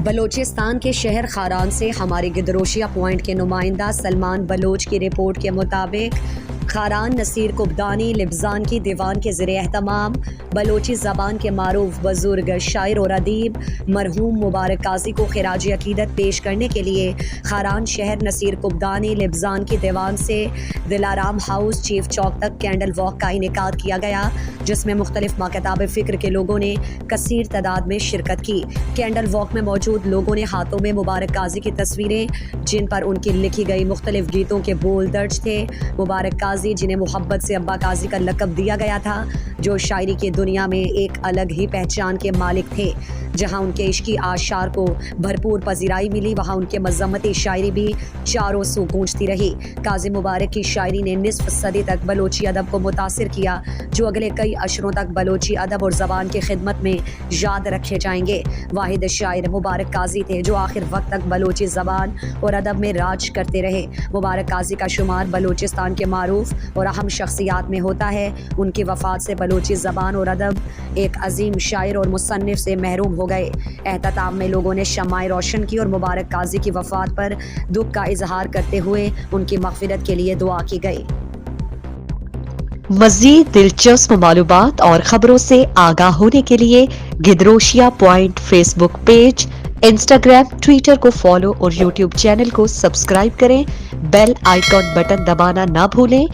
بلوچستان کے شہر خاران سے ہمارے گدروشیہ پوائنٹ کے نمائندہ سلمان بلوچ کی رپورٹ کے مطابق خاران نصیر قبدانی لبزان کی دیوان کے زیر اہتمام بلوچی زبان کے معروف بزرگ شاعر اور ادیب مرحوم مبارک قاضی کو خراج عقیدت پیش کرنے کے لیے خاران شہر نصیر قبدانی لبزان کی دیوان سے دلارام ہاؤس چیف چوک تک کینڈل واک کا انعقاد کیا گیا، جس میں مختلف مکاتب فکر کے لوگوں نے کثیر تعداد میں شرکت کی۔ کینڈل واک میں موجود لوگوں نے ہاتھوں میں مبارک قاضی کی تصویریں جن پر ان کی لکھی گئی مختلف گیتوں کے بول درج تھے۔ مبارک قاضی جنہیں محبت سے ابا قاضی کا لقب دیا گیا تھا، جو شاعری کی دنیا میں ایک الگ ہی پہچان کے مالک تھے۔ جہاں ان کے عشقی آشعار کو بھرپور پذیرائی ملی، وہاں ان کے مذمتی شاعری بھی چاروں سو گونجتی رہی۔ قاضی مبارک کی شاعری نے نصف صدی تک بلوچی ادب کو متاثر کیا، جو اگلے کئی عشروں تک بلوچی ادب اور زبان کی خدمت میں یاد رکھے جائیں گے۔ واحد شاعر مبارک قاضی تھے جو آخر وقت تک بلوچی زبان اور ادب میں راج کرتے رہے۔ مبارک قاضی کا شمار بلوچستان کے معروف اور اہم شخصیات میں ہوتا ہے۔ ان کی وفات سے بلوچی زبان اور ادب ایک عظیم شاعر اور مصنف سے محروم ہو گئے۔ اختتام میں لوگوں نے شمعیں روشن کی اور مبارک قاضی کی وفات پر دکھ کا اظہار کرتے ہوئے ان کی مغفرت کے لیے دعا کی گئی۔ مزید دلچسپ معلومات اور خبروں سے آگاہ ہونے کے لیے گدروشیہ point Facebook page, Instagram, Twitter کو فالو اور یوٹیوب چینل کو سبسکرائب کریں۔ بیل آئیکن بٹن دبانا نہ بھولیں